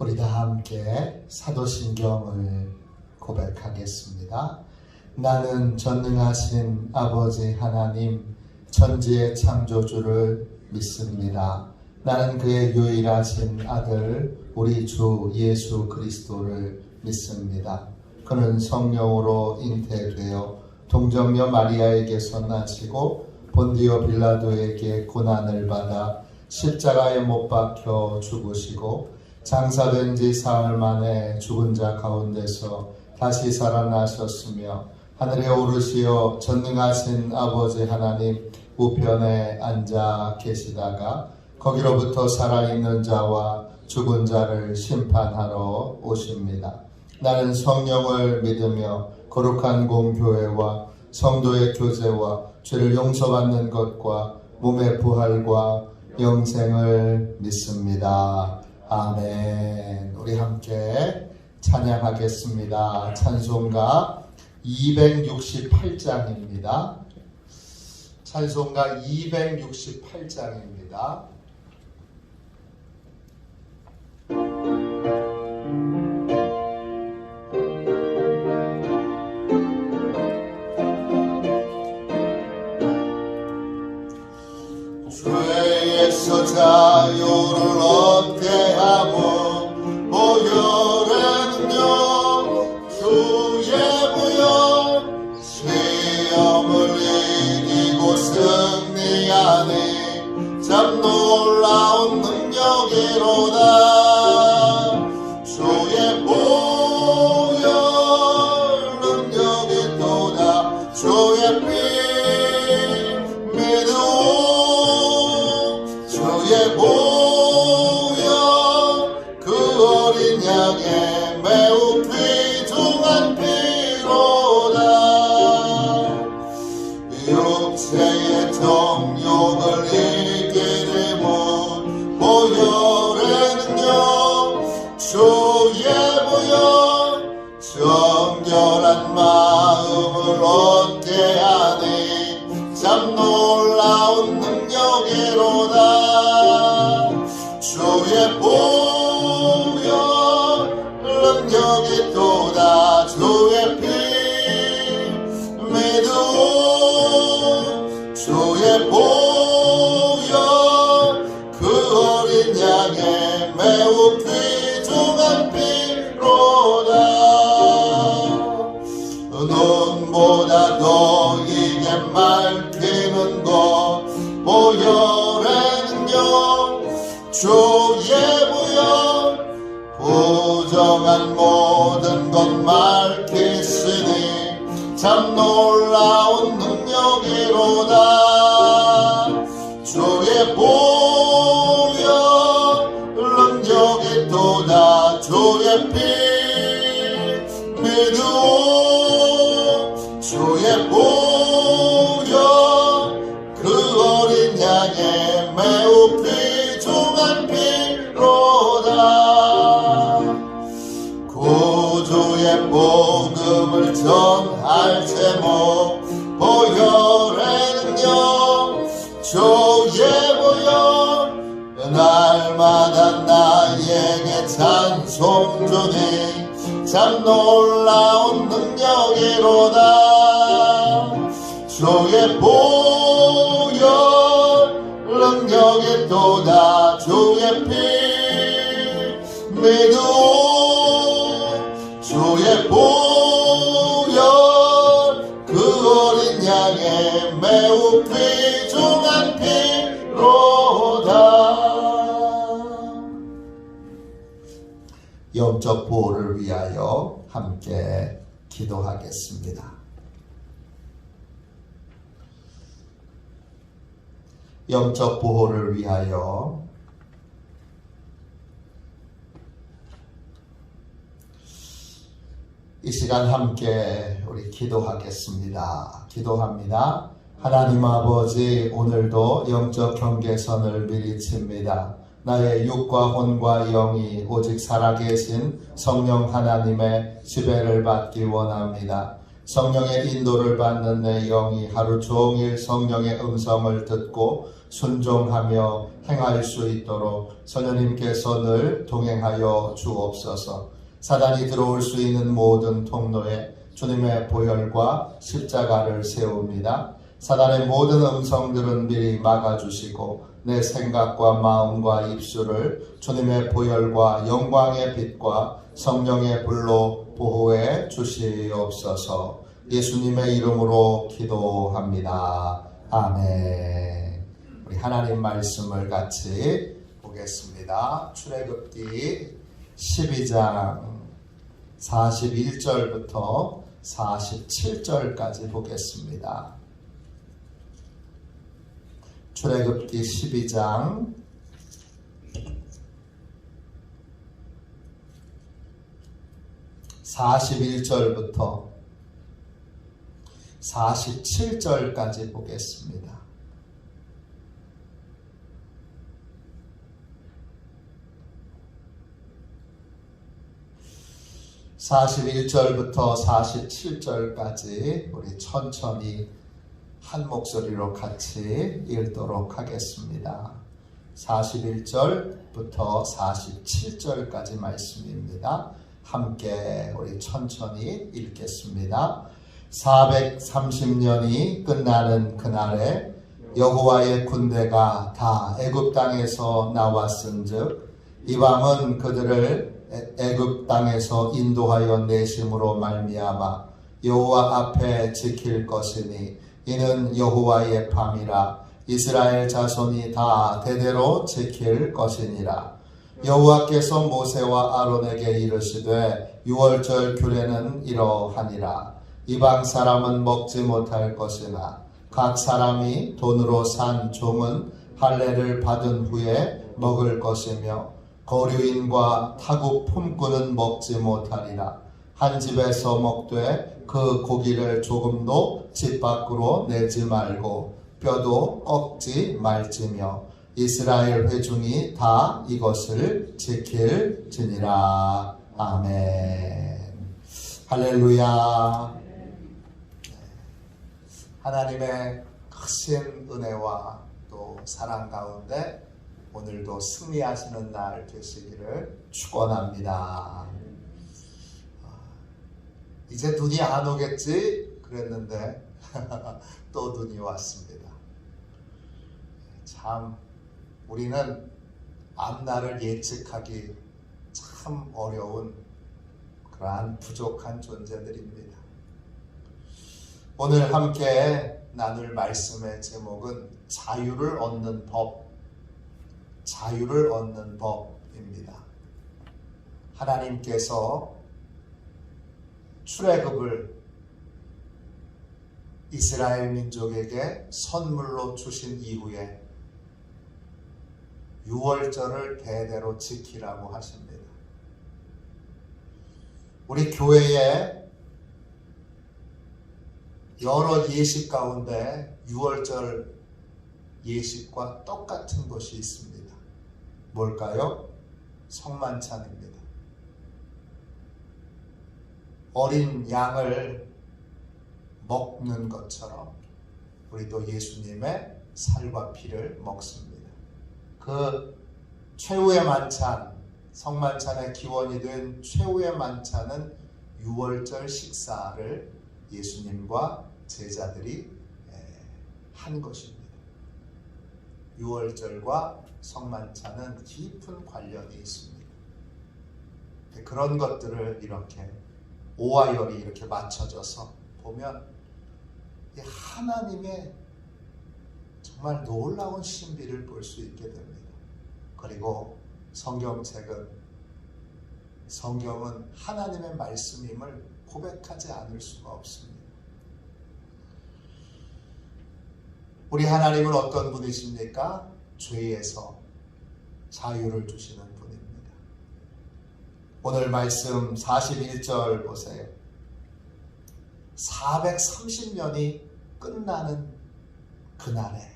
우리 다 함께 사도신경을 고백하겠습니다. 나는 전능하신 아버지 하나님 천지의 창조주를 믿습니다. 나는 그의 유일하신 아들 우리 주 예수 그리스도를 믿습니다. 그는 성령으로 잉태되어 동정녀 마리아에게서 나시고 본디오 빌라도에게 고난을 받아 십자가에 못 박혀 죽으시고 장사된 지 사흘 만에 죽은 자 가운데서 다시 살아나셨으며 하늘에 오르시어 전능하신 아버지 하나님 우편에 앉아 계시다가 거기로부터 살아있는 자와 죽은 자를 심판하러 오십니다. 나는 성령을 믿으며 거룩한 공교회와 성도의 교제와 죄를 용서받는 것과 몸의 부활과 영생을 믿습니다. 아멘. 우리 함께 찬양하겠습니다. 찬송가 268장입니다. 찬송가 268장입니다. 죄에서 자유를 얻게 하고 보혈의 능력 주의 부여 시험을 이기고 승리하니 참 놀라운 능력이로다. 주의 보혈 능력이 또다. 주의 피 주의 보혈 그 어린 양의 매우 귀중한 피로다. 육체의 정욕을 이기려면 보혈의 능력 주의 보혈 정결한 마음을 얻게 하니 참 놀라운 능력이로다. 주의 보혈 능력이 또다. 주의 피 믿음 주의 보혈 그 어린 양의 매우 귀중한 피로다. 눈보다 더 이게 맑히는 것 보혈의 능력 주의 보혈 부정한 모든 것 맑히시니 참 놀라운 능력이로다. 주의 보혈 능력이 또다. 주의 피 믿음 주의 보혈 그 어린 양의 매우 귀중한 피로다. 구주의 복음을 전할 제목 보혈의 능력 주의 보혈 날마다 나에게 찬송 주니 참 놀라운 능력이로다. 주의 보혈 능력이 또다. 주의 피 믿음 주의 보혈 그 어린 양의 매우 귀중한 피로다. 영적 보호를 위하여 함께 기도하겠습니다. 영적 보호를 위하여 이 시간 함께 우리 기도하겠습니다. 기도합니다. 하나님 아버지, 오늘도 영적 경계선을 미리 칩니다. 나의 육과 혼과 영이 오직 살아계신 성령 하나님의 지배를 받기 원합니다. 성령의 인도를 받는 내 영이 하루 종일 성령의 음성을 듣고 순종하며 행할 수 있도록 성령님께서 늘 동행하여 주옵소서. 사단이 들어올 수 있는 모든 통로에 주님의 보혈과 십자가를 세웁니다. 사단의 모든 음성들은 미리 막아주시고 내 생각과 마음과 입술을 주님의 보혈과 영광의 빛과 성령의 불로 보호해 주시옵소서. 예수님의 이름으로 기도합니다. 아멘. 우리 하나님 말씀을 같이 보겠습니다. 출애굽기 12장 41절부터 47절까지 보겠습니다. 출애굽기 12장 41절부터 47절까지 보겠습니다. (41절부터) (47절까지) 우리 천천히 한 목소리로 같이 읽도록 하겠습니다. 41절부터 47절까지 말씀입니다. 함께 우리 천천히 읽겠습니다. 430년이 끝나는 그날에 여호와의 군대가 다 애굽 땅에서 나왔은즉 이방은 그들을 애굽 땅에서 인도하여 내심으로 말미암아 여호와 앞에 지킬 것이니 이는 여호와의 밤이라 이스라엘 자손이 다 대대로 지킬 것이니라. 여호와께서 모세와 아론에게 이르시되 유월절 규례는 이러하니라. 이방 사람은 먹지 못할 것이나 각 사람이 돈으로 산 종은 할례를 받은 후에 먹을 것이며 거류인과 타국 품꾼은 먹지 못하리라. 한 집에서 먹되 그 고기를 조금도 집 밖으로 내지 말고 뼈도 꺾지 말지며 이스라엘 회중이 다 이것을 지킬지니라. 아멘. 할렐루야. 하나님의 크신 은혜와 또 사랑 가운데 오늘도 승리하시는 날 되시기를 축원합니다. 이제 눈이 안 오겠지 그랬는데 또 눈이 왔습니다. 참 우리는 앞날을 예측하기 참 어려운 그러한 부족한 존재들입니다. 오늘 함께 나눌 말씀의 제목은 자유를 얻는 법, 자유를 얻는 법입니다. 하나님께서 출애굽을 이스라엘 민족에게 선물로 주신 이후에 유월절을 대대로 지키라고 하십니다. 우리 교회에 여러 예식 가운데 유월절 예식과 똑같은 것이 있습니다. 뭘까요? 성만찬입니다. 어린 양을 먹는 것처럼 우리도 예수님의 살과 피를 먹습니다. 그 최후의 만찬, 성만찬의 기원이 된 최후의 만찬은 유월절 식사를 예수님과 제자들이 한 것입니다. 유월절과 성만찬은 깊은 관련이 있습니다. 그런 것들을 이렇게 오와 열이 이렇게 맞춰져서 보면 하나님의 정말 놀라운 신비를 볼 수 있게 됩니다. 그리고 성경은 하나님의 말씀임을 고백하지 않을 수가 없습니다. 우리 하나님은 어떤 분이십니까? 죄에서 자유를 주시는 분입니다. 오늘 말씀 41절 보세요. 430년이 끝나는 그날에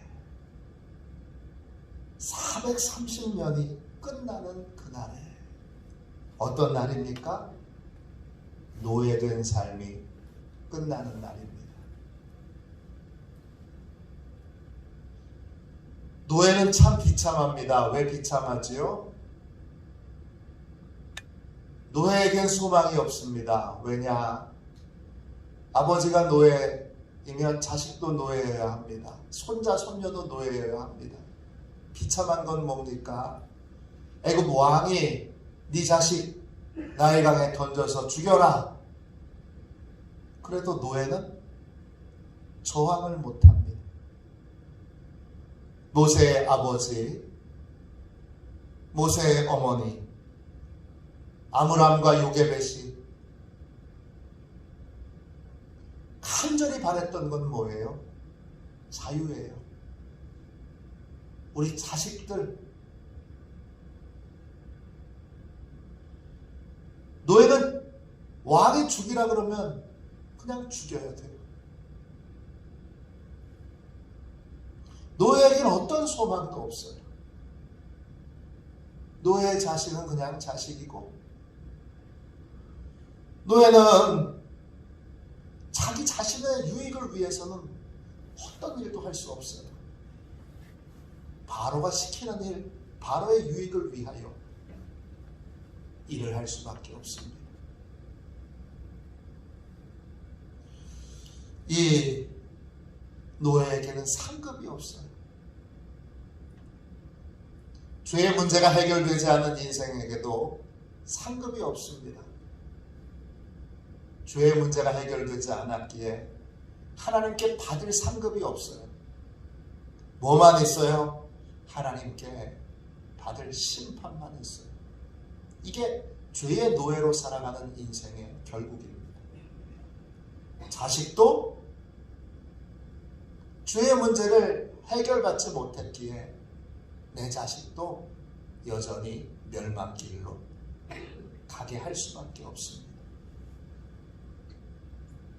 430년이 끝나는 그날에 어떤 날입니까? 노예된 삶이 끝나는 날입니다. 노예는 참 비참합니다. 왜 비참하지요? 노예에겐 소망이 없습니다. 왜냐? 아버지가 노예이면 자식도 노예여야 합니다. 손자, 손녀도 노예여야 합니다. 비참한 건 뭡니까? 애굽 왕이 네 자식 나일강에 던져서 죽여라. 그래도 노예는 저항을 못합니다. 모세의 아버지, 모세의 어머니 아므람과 요게벳이 간절히 바랬던 건 뭐예요? 자유예요. 우리 자식들, 노예는 왕이 죽이라 그러면 그냥 죽여야 돼요. 노예에게는 어떤 소망도 없어요. 노예의 자식은 그냥 자식이고, 노예는 자기 자신의 유익을 위해서는 어떤 일도 할 수 없어요. 바로가 시키는 일, 바로의 유익을 위하여 일을 할 수밖에 없습니다. 이 노예에게는 상급이 없어요. 죄의 문제가 해결되지 않은 인생에게도 상급이 없습니다. 죄의 문제가 해결되지 않았기에 하나님께 받을 상급이 없어요. 뭐만 있어요? 하나님께 받을 심판만 있어요. 이게 죄의 노예로 살아가는 인생의 결국입니다. 자식도 죄의 문제를 해결받지 못했기에 내 자식도 여전히 멸망길로 가게 할 수밖에 없습니다.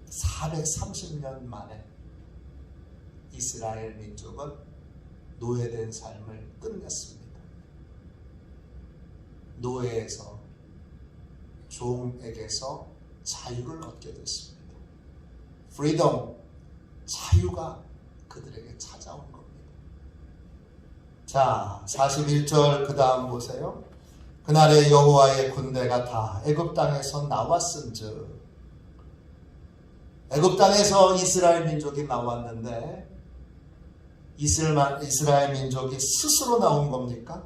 430년 만에 이스라엘 민족은 노예된 삶을 끝냈습니다. 노예에서, 종에게서 자유를 얻게 됐습니다. 프리덤, 자유가 그들에게 찾아온 겁니다. 자, 41절 그 다음 보세요. 그날에 여호와의 군대가 다 애굽 땅에서 나왔은즉, 애굽 땅에서 이스라엘 민족이 나왔는데 이스라엘 민족이 스스로 나온 겁니까?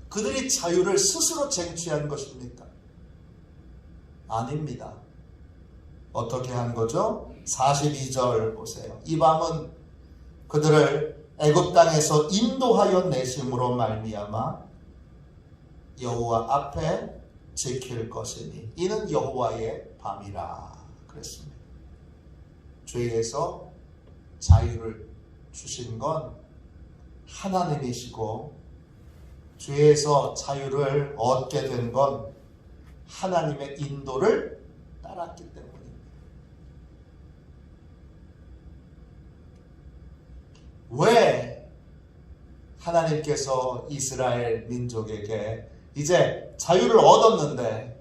그들이 자유를 스스로 쟁취한 것입니까? 아닙니다. 어떻게 한 거죠? 42절 보세요. 이 밤은 그들을 애굽 땅에서 인도하여 내심으로 말미암아 여호와 앞에 지킬 것이니 이는 여호와의 밤이라 그랬습니다. 죄에서 자유를 주신 건 하나님이시고, 죄에서 자유를 얻게 된 건 하나님의 인도를 따랐기 때문입니다. 왜 하나님께서 이스라엘 민족에게 이제 자유를 얻었는데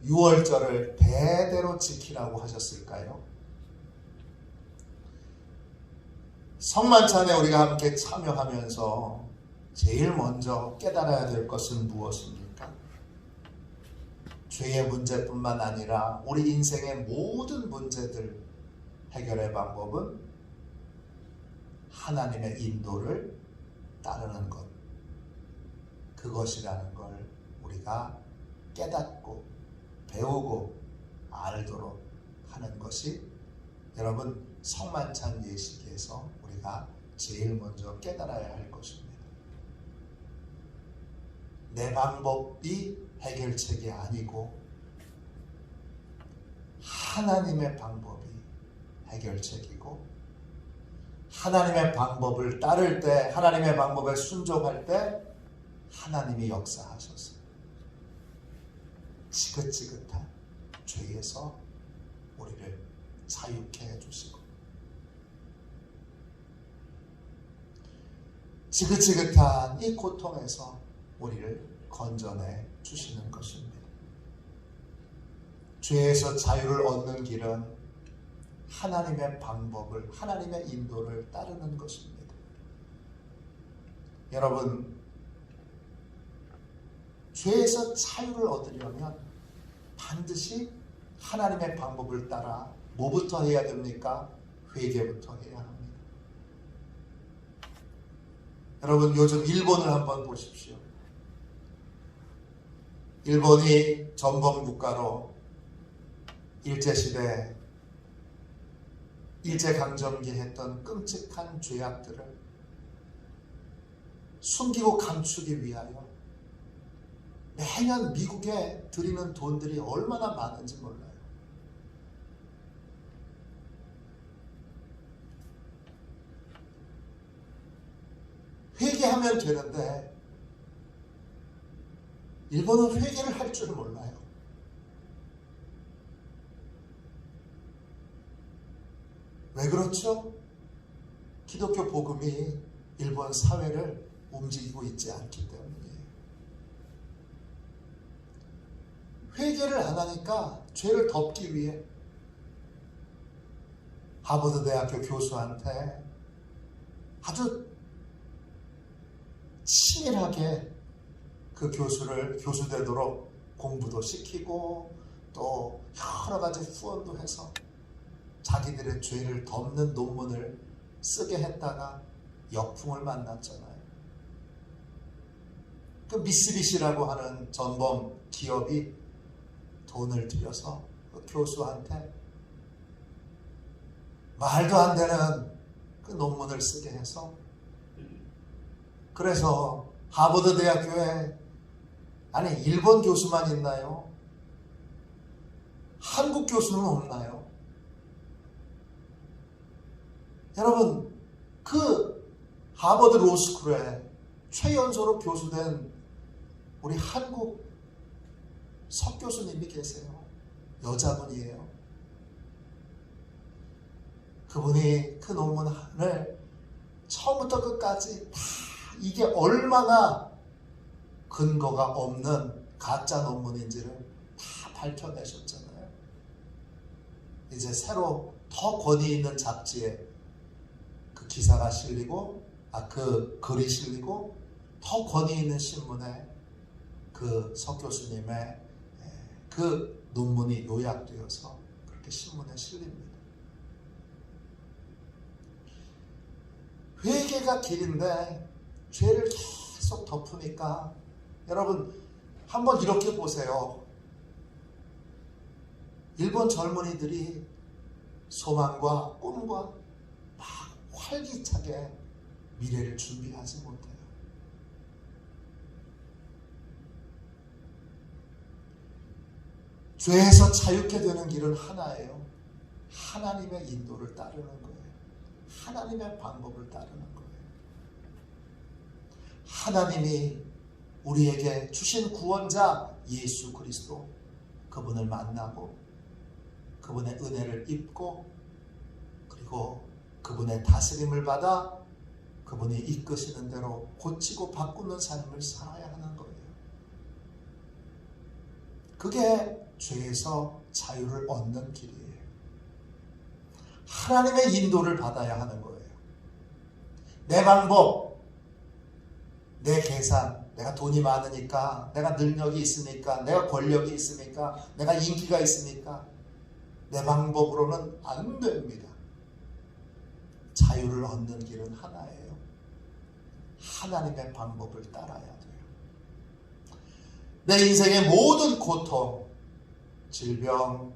유월절을 대대로 지키라고 하셨을까요? 성만찬에 우리가 함께 참여하면서 제일 먼저 깨달아야 될 것은 무엇입니까? 죄의 문제뿐만 아니라 우리 인생의 모든 문제들 해결의 방법은 하나님의 인도를 따르는 것, 그것이라는 걸 우리가 깨닫고 배우고 알도록 하는 것이 여러분 성만찬 예식에서 우리가 제일 먼저 깨달아야 할 것입니다. 내 방법이 해결책이 아니고 하나님의 방법이 해결책이고, 하나님의 방법을 따를 때, 하나님의 방법에 순종할 때 하나님이 역사하셔서 지긋지긋한 죄에서 우리를 자유케 해주시고, 지긋지긋한 이 고통에서 우리를 건져내 주시는 것입니다. 죄에서 자유를 얻는 길은 하나님의 방법을, 하나님의 인도를 따르는 것입니다. 여러분, 죄에서 자유를 얻으려면 반드시 하나님의 방법을 따라 뭐부터 해야 됩니까? 회개부터 해야 합니다. 여러분, 요즘 일본을 한번 보십시오. 일본이 전범 국가로 일제시대, 일제강점기 했던 끔찍한 죄악들을 숨기고 감추기 위하여 매년 미국에 드리는 돈들이 얼마나 많은지 몰라요. 회개하면 되는데 일본은 회개를 할 줄 몰라요. 왜 그렇죠? 기독교 복음이 일본 사회를 움직이고 있지 않기 때문이에요. 회개를 안 하니까 죄를 덮기 위해 하버드 대학교 교수한테 아주 치밀하게 그 교수를 교수 되도록 공부도 시키고 또 여러 가지 후원도 해서 자기들의 죄를 덮는 논문을 쓰게 했다가 역풍을 만났잖아요. 그 미쓰비시라고 하는 전범 기업이 돈을 들여서 그 교수한테 말도 안 되는 그 논문을 쓰게 해서, 그래서 하버드 대학교에 아니 일본 교수만 있나요? 한국 교수는 없나요? 여러분, 그 하버드 로스쿨에 최연소로 교수된 우리 한국 석 교수님이 계세요. 여자분이에요. 그분이 그 논문을 처음부터 끝까지 다 이게 얼마나 근거가 없는 가짜 논문인지를 다 밝혀내셨잖아요. 이제 새로 더 권위 있는 잡지에 그 기사가 실리고, 그 글이 실리고, 더 권위 있는 신문에 그 석 교수님의 그 논문이 요약되어서 그렇게 신문에 실립니다. 회개가 길인데 죄를 계속 덮으니까, 여러분 한번 이렇게 보세요. 일본 젊은이들이 소망과 꿈과 막 활기차게 미래를 준비하지 못해요. 죄에서 자유케 되는 길은 하나예요. 하나님의 인도를 따르는 거예요. 하나님의 방법을 따르는 거예요. 하나님이 우리에게 주신 구원자 예수 그리스도, 그분을 만나고 그분의 은혜를 입고 그리고 그분의 다스림을 받아 그분이 이끄시는 대로 고치고 바꾸는 삶을 살아야 하는 거예요. 그게 죄에서 자유를 얻는 길이에요. 하나님의 인도를 받아야 하는 거예요. 내 방법, 내 계산, 내가 돈이 많으니까, 내가 능력이 있으니까, 내가 권력이 있으니까, 내가 인기가 있으니까 내 방법으로는 안 됩니다. 자유를 얻는 길은 하나예요. 하나님의 방법을 따라야 돼요. 내 인생의 모든 고통, 질병,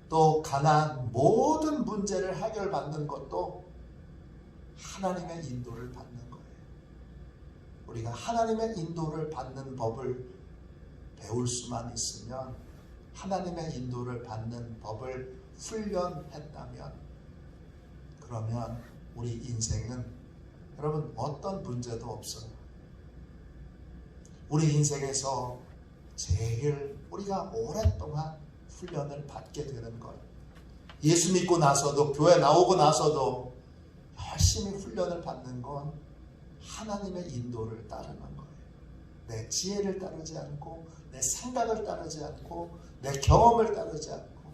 또 가난, 모든 문제를 해결받는 것도 하나님의 인도를 받는 거예요. 우리가 하나님의 인도를 받는 법을 배울 수만 있으면, 하나님의 인도를 받는 법을 훈련했다면, 그러면 우리 인생은 여러분 어떤 문제도 없어요. 우리 인생에서 제일 우리가 오랫동안 훈련을 받게 되는 것, 예수 믿고 나서도, 교회 나오고 나서도 열심히 훈련을 받는 건 하나님의 인도를 따르는 거예요. 내 지혜를 따르지 않고, 내 생각을 따르지 않고, 내 경험을 따르지 않고,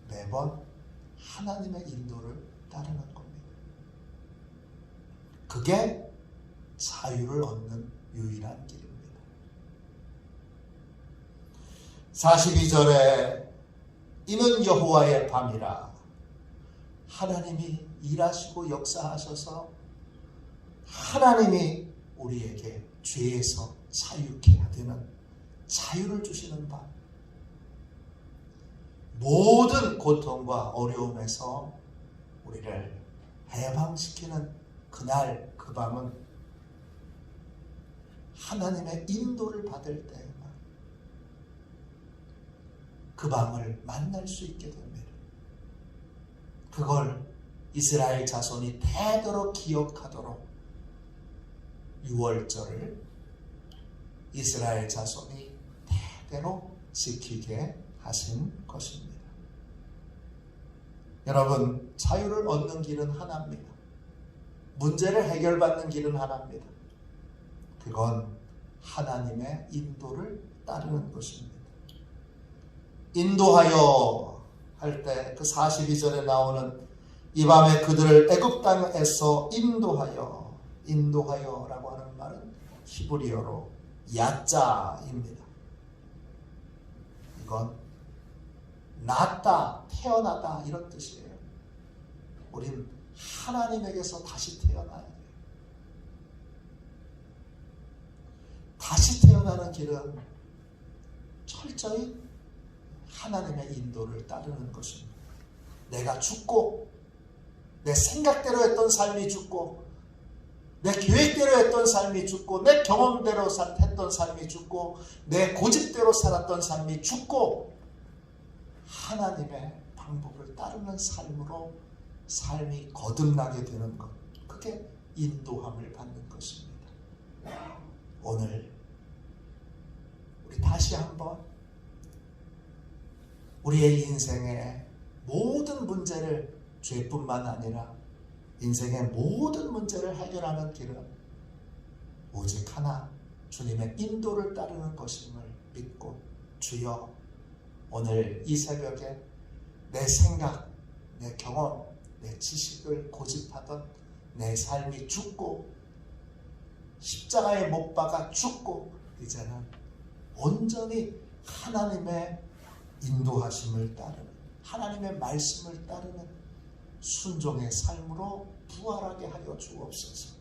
매번 하나님의 인도를 따르는 겁니다. 그게 자유를 얻는 유일한 길입니다. 42절에 이는 여호와의 밤이라. 하나님이 일하시고 역사하셔서 하나님이 우리에게 죄에서 자유케 되는 자유를 주시는 밤. 모든 고통과 어려움에서 우리를 해방시키는 그날 그 밤은 하나님의 인도를 받을 때에만 그 밤을 만날 수 있게 됩니다. 그걸 이스라엘 자손이 대대로 기억하도록 6월절을 이스라엘 자손이 대대로 지키게 하신 것입니다. 여러분, 자유를 얻는 길은 하나입니다. 문제를 해결받는 길은 하나입니다. 그건 하나님의 인도를 따르는 것입니다. 인도하여 할 때 그 42절에 나오는 이 밤에 그들을 애굽 땅에서 인도하여라고 하는 말은 히브리어로 야자입니다. 이건 낳다, 태어나다 이런 뜻이에요. 우린 하나님에게서 다시 태어나야 돼요. 다시 태어나는 길은 철저히 하나님의 인도를 따르는 것입니다. 내가 죽고 내 생각대로 했던 삶이 죽고 내 계획대로 했던 삶이 죽고 내 경험대로 했던 삶이 죽고 내 고집대로 살았던 삶이 죽고 하나님의 방법을 따르는 삶으로 삶이 거듭나게 되는 것, 그게 인도함을 받는 것입니다. 오늘 우리 다시 한번 우리의 인생의 모든 문제를, 죄뿐만 아니라 인생의 모든 문제를 해결하는 길은 오직 하나, 주님의 인도를 따르는 것임을 믿고, 주여 오늘 이 새벽에 내 생각, 내 경험, 내 지식을 고집하던 내 삶이 죽고 십자가에 못 박아 죽고 이제는 온전히 하나님의 인도하심을 따르는, 하나님의 말씀을 따르는 순종의 삶으로 부활하게 하여 주옵소서.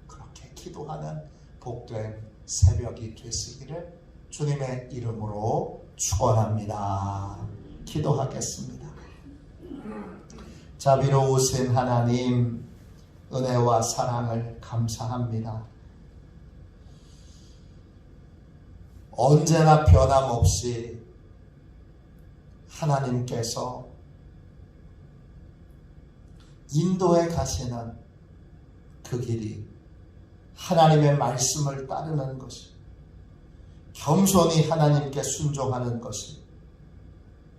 그렇게 기도하는 복된 새벽이 되시기를 주님의 이름으로 축원합니다. 기도하겠습니다. 자비로우신 하나님, 은혜와 사랑을 감사합니다. 언제나 변함없이 하나님께서 인도에 가시는 그 길이 하나님의 말씀을 따르는 것이, 겸손히 하나님께 순종하는 것이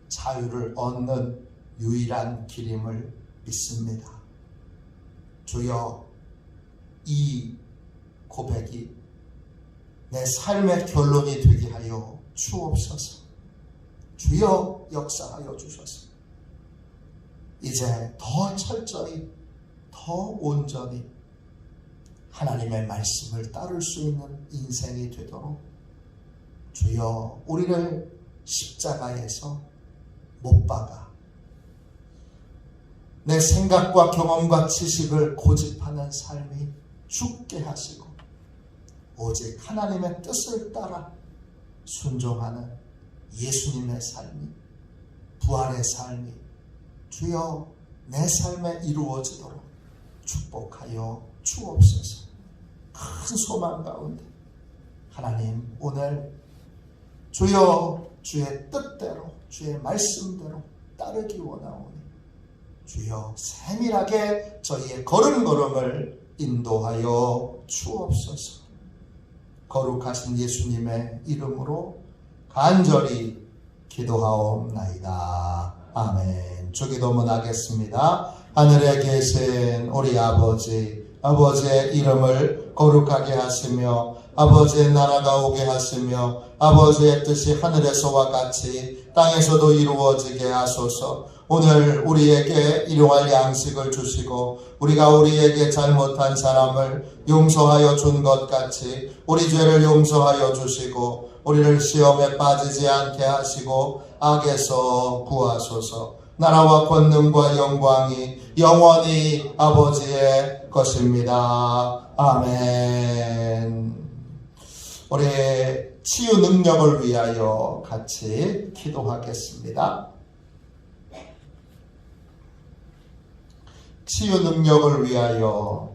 자유를 얻는 유일한 길임을 믿습니다. 주여, 이 고백이 내 삶의 결론이 되게 하여 주옵소서. 주여, 역사하여 주셔서 이제 더 철저히, 더 온전히 하나님의 말씀을 따를 수 있는 인생이 되도록 주여, 우리를 십자가에서 못 박아 내 생각과 경험과 지식을 고집하는 삶이 죽게 하시고 오직 하나님의 뜻을 따라 순종하는 예수님의 삶이, 부활의 삶이 주여 내 삶에 이루어지도록 축복하여 주옵소서. 큰 소망 가운데 하나님, 오늘 주여 주의 뜻대로, 주의 말씀대로 따르기 원하오니 주여 세밀하게 저희의 걸음걸음을 인도하여 주옵소서. 거룩하신 예수님의 이름으로 간절히 기도하옵나이다. 아멘. 주기도문 하겠습니다. 하늘에 계신 우리 아버지, 아버지의 이름을 거룩하게 하시며 아버지의 나라가 오게 하시며 아버지의 뜻이 하늘에서와 같이 땅에서도 이루어지게 하소서. 오늘 우리에게 일용할 양식을 주시고 우리가 우리에게 잘못한 사람을 용서하여 준 것 같이 우리 죄를 용서하여 주시고 우리를 시험에 빠지지 않게 하시고 악에서 구하소서. 나라와 권능과 영광이 영원히 아버지의 것입니다. 아멘. 우리 치유 능력을 위하여 같이 기도하겠습니다. 치유 능력을 위하여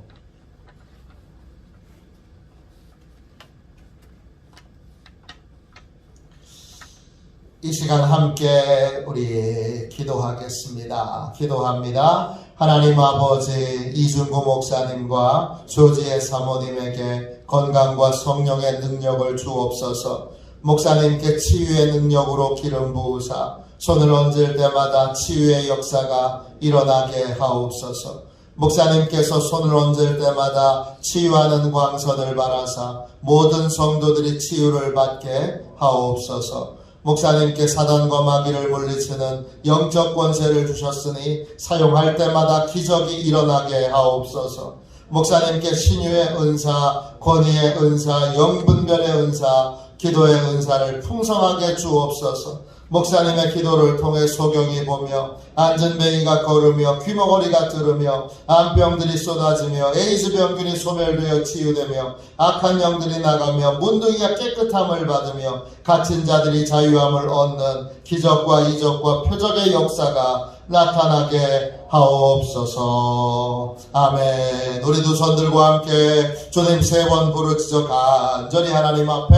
이 시간 함께 우리 기도하겠습니다. 기도합니다. 하나님 아버지, 이준구 목사님과 조지의 사모님에게 건강과 성령의 능력을 주옵소서. 목사님께 치유의 능력으로 기름 부으사 손을 얹을 때마다 치유의 역사가 일어나게 하옵소서. 목사님께서 손을 얹을 때마다 치유하는 광선을 바라사 모든 성도들이 치유를 받게 하옵소서. 목사님께 사단과 마귀를 물리치는 영적 권세를 주셨으니 사용할 때마다 기적이 일어나게 하옵소서. 목사님께 신유의 은사, 권위의 은사, 영분별의 은사, 기도의 은사를 풍성하게 주옵소서. 목사님의 기도를 통해 소경이 보며 안전뱅이가 걸으며 귀머거리가 들으며 암병들이 쏟아지며 에이즈 병균이 소멸되어 치유되며 악한 영들이 나가며 문둥이가 깨끗함을 받으며 갇힌 자들이 자유함을 얻는 기적과 이적과 표적의 역사가 나타나게 하옵소서. 아멘. 우리 두 손들과 함께 주님 3번 부르짖어 간절히 하나님 앞에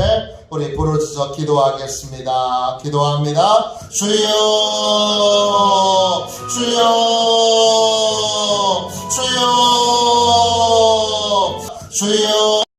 우리 부르짖어 기도하겠습니다. 기도합니다. 주여, 주여, 주여, 주여.